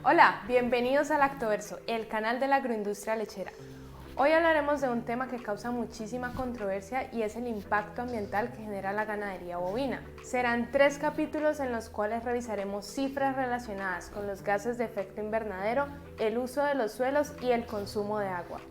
Hola, bienvenidos a Lactoverso, el canal de la agroindustria lechera. Hoy hablaremos de un tema que causa muchísima controversia y es el impacto ambiental que genera la ganadería bovina. Serán 3 capítulos en los cuales revisaremos cifras relacionadas con los gases de efecto invernadero, el uso de los suelos y el consumo de agua.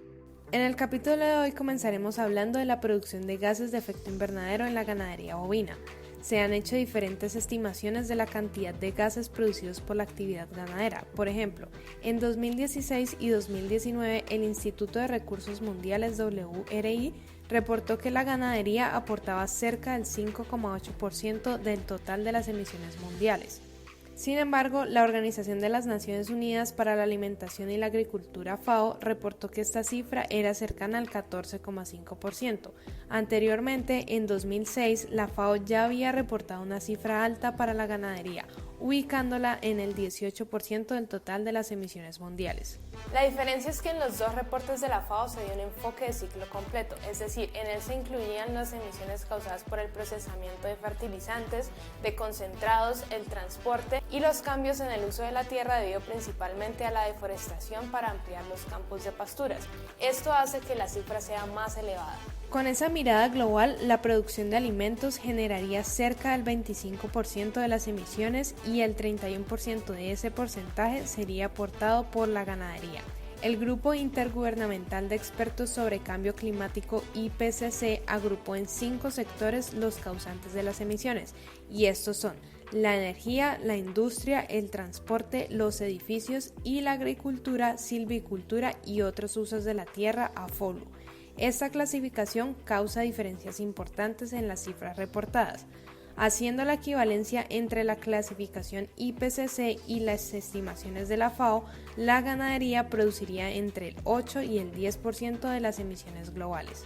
En el capítulo de hoy comenzaremos hablando de la producción de gases de efecto invernadero en la ganadería bovina. Se han hecho diferentes estimaciones de la cantidad de gases producidos por la actividad ganadera. Por ejemplo, en 2016 y 2019 el Instituto de Recursos Mundiales WRI reportó que la ganadería aportaba cerca del 5,8% del total de las emisiones mundiales. Sin embargo, la Organización de las Naciones Unidas para la Alimentación y la Agricultura FAO reportó que esta cifra era cercana al 14,5%. Anteriormente, en 2006, la FAO ya había reportado una cifra alta para la ganadería, ubicándola en el 18% del total de las emisiones mundiales. La diferencia es que en los dos reportes de la FAO se dio un enfoque de ciclo completo, es decir, en él se incluían las emisiones causadas por el procesamiento de fertilizantes, de concentrados, el transporte y los cambios en el uso de la tierra debido principalmente a la deforestación para ampliar los campos de pasturas. Esto hace que la cifra sea más elevada. Con esa mirada global, la producción de alimentos generaría cerca del 25% de las emisiones y el 31% de ese porcentaje sería aportado por la ganadería. El Grupo Intergubernamental de Expertos sobre Cambio Climático IPCC agrupó en 5 sectores los causantes de las emisiones, y estos son la energía, la industria, el transporte, los edificios y la agricultura, silvicultura y otros usos de la tierra a FOLU. Esta clasificación causa diferencias importantes en las cifras reportadas, haciendo la equivalencia entre la clasificación IPCC y las estimaciones de la FAO. La ganadería produciría entre el 8 y el 10% de las emisiones globales.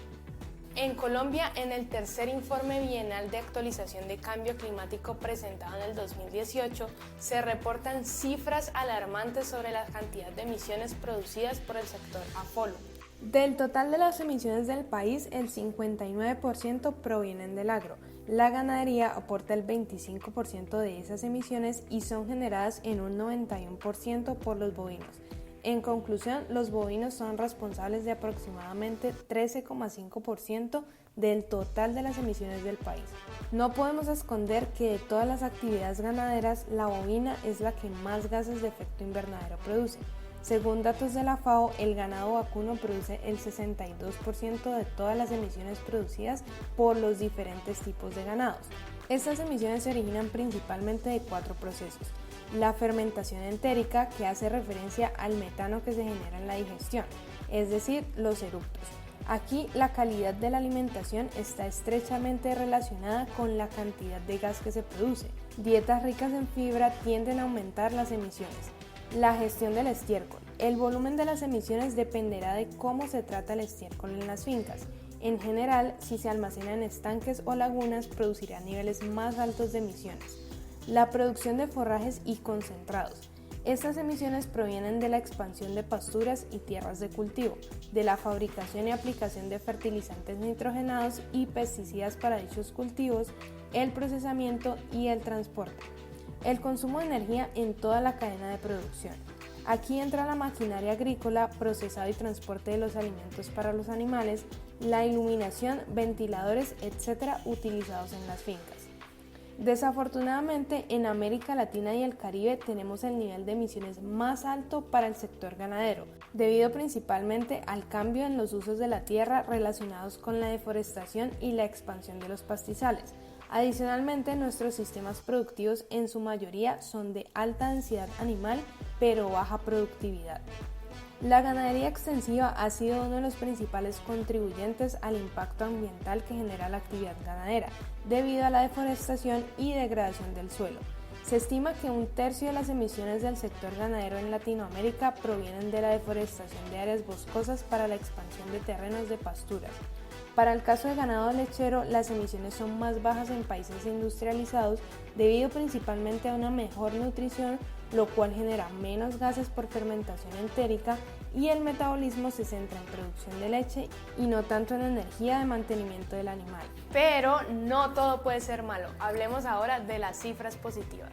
En Colombia, en el tercer informe bienal de actualización de cambio climático presentado en el 2018, se reportan cifras alarmantes sobre la cantidad de emisiones producidas por el sector AFOLU. Del total de las emisiones del país, el 59% provienen del agro. La ganadería aporta el 25% de esas emisiones y son generadas en un 91% por los bovinos. En conclusión, los bovinos son responsables de aproximadamente 13,5% del total de las emisiones del país. No podemos esconder que de todas las actividades ganaderas, la bovina es la que más gases de efecto invernadero produce. Según datos de la FAO, el ganado vacuno produce el 62% de todas las emisiones producidas por los diferentes tipos de ganados. Estas emisiones se originan principalmente de 4 procesos. La fermentación entérica, que hace referencia al metano que se genera en la digestión, es decir, los eructos. Aquí la calidad de la alimentación está estrechamente relacionada con la cantidad de gas que se produce. Dietas ricas en fibra tienden a aumentar las emisiones. La gestión del estiércol. El volumen de las emisiones dependerá de cómo se trata el estiércol en las fincas. En general, si se almacena en estanques o lagunas, producirá niveles más altos de emisiones. La producción de forrajes y concentrados. Estas emisiones provienen de la expansión de pasturas y tierras de cultivo, de la fabricación y aplicación de fertilizantes nitrogenados y pesticidas para dichos cultivos, el procesamiento y el transporte. El consumo de energía en toda la cadena de producción. Aquí entra la maquinaria agrícola, procesado y transporte de los alimentos para los animales, la iluminación, ventiladores, etc. utilizados en las fincas. Desafortunadamente, en América Latina y el Caribe tenemos el nivel de emisiones más alto para el sector ganadero, debido principalmente al cambio en los usos de la tierra relacionados con la deforestación y la expansión de los pastizales. Adicionalmente, nuestros sistemas productivos en su mayoría son de alta densidad animal, pero baja productividad. La ganadería extensiva ha sido uno de los principales contribuyentes al impacto ambiental que genera la actividad ganadera, debido a la deforestación y degradación del suelo. Se estima que 1/3 de las emisiones del sector ganadero en Latinoamérica provienen de la deforestación de áreas boscosas para la expansión de terrenos de pasturas. Para el caso de ganado lechero, las emisiones son más bajas en países industrializados debido principalmente a una mejor nutrición, lo cual genera menos gases por fermentación entérica y el metabolismo se centra en producción de leche y no tanto en energía de mantenimiento del animal. Pero no todo puede ser malo. Hablemos ahora de las cifras positivas.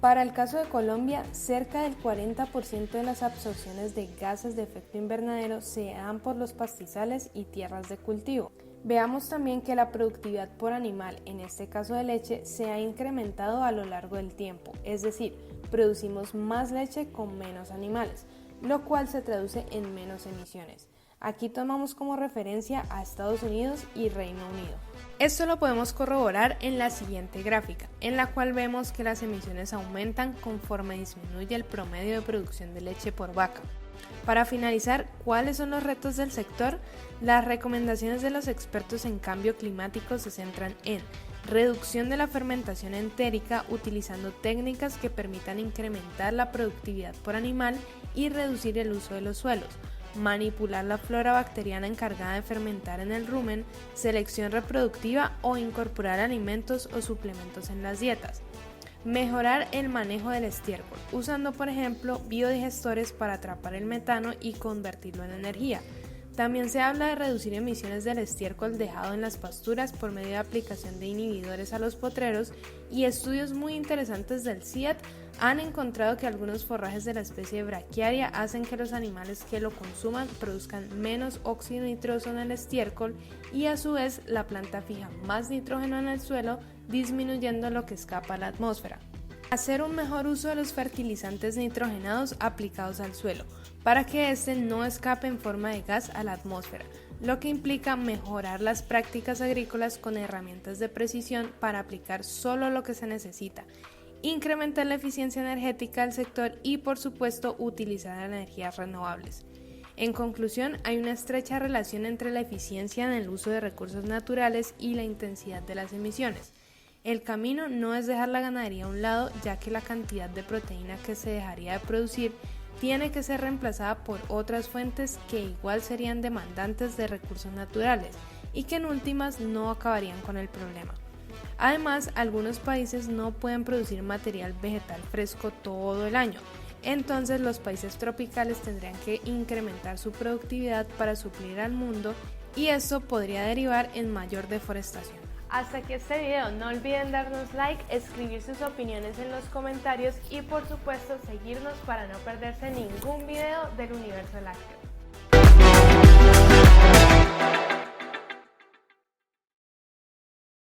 Para el caso de Colombia, cerca del 40% de las absorciones de gases de efecto invernadero se dan por los pastizales y tierras de cultivo. Veamos también que la productividad por animal, en este caso de leche, se ha incrementado a lo largo del tiempo, es decir, producimos más leche con menos animales, lo cual se traduce en menos emisiones. Aquí tomamos como referencia a Estados Unidos y Reino Unido. Esto lo podemos corroborar en la siguiente gráfica, en la cual vemos que las emisiones aumentan conforme disminuye el promedio de producción de leche por vaca. Para finalizar, ¿cuáles son los retos del sector? Las recomendaciones de los expertos en cambio climático se centran en reducción de la fermentación entérica utilizando técnicas que permitan incrementar la productividad por animal y reducir el uso de los suelos, manipular la flora bacteriana encargada de fermentar en el rumen, selección reproductiva o incorporar alimentos o suplementos en las dietas. Mejorar el manejo del estiércol, usando por ejemplo biodigestores para atrapar el metano y convertirlo en energía. También se habla de reducir emisiones del estiércol dejado en las pasturas por medio de aplicación de inhibidores a los potreros, y estudios muy interesantes del CIAT han encontrado que algunos forrajes de la especie Brachiaria hacen que los animales que lo consuman produzcan menos óxido nitroso en el estiércol y a su vez la planta fija más nitrógeno en el suelo, disminuyendo lo que escapa a la atmósfera. Hacer un mejor uso de los fertilizantes nitrogenados aplicados al suelo, para que éste no escape en forma de gas a la atmósfera, lo que implica mejorar las prácticas agrícolas con herramientas de precisión para aplicar solo lo que se necesita, incrementar la eficiencia energética del sector y, por supuesto, utilizar energías renovables. En conclusión, hay una estrecha relación entre la eficiencia en el uso de recursos naturales y la intensidad de las emisiones. El camino no es dejar la ganadería a un lado, ya que la cantidad de proteína que se dejaría de producir tiene que ser reemplazada por otras fuentes que igual serían demandantes de recursos naturales y que en últimas no acabarían con el problema. Además, algunos países no pueden producir material vegetal fresco todo el año, entonces los países tropicales tendrían que incrementar su productividad para suplir al mundo, y esto podría derivar en mayor deforestación. Hasta aquí este video, no olviden darnos like, escribir sus opiniones en los comentarios y por supuesto seguirnos para no perderse ningún video del universo lácteo.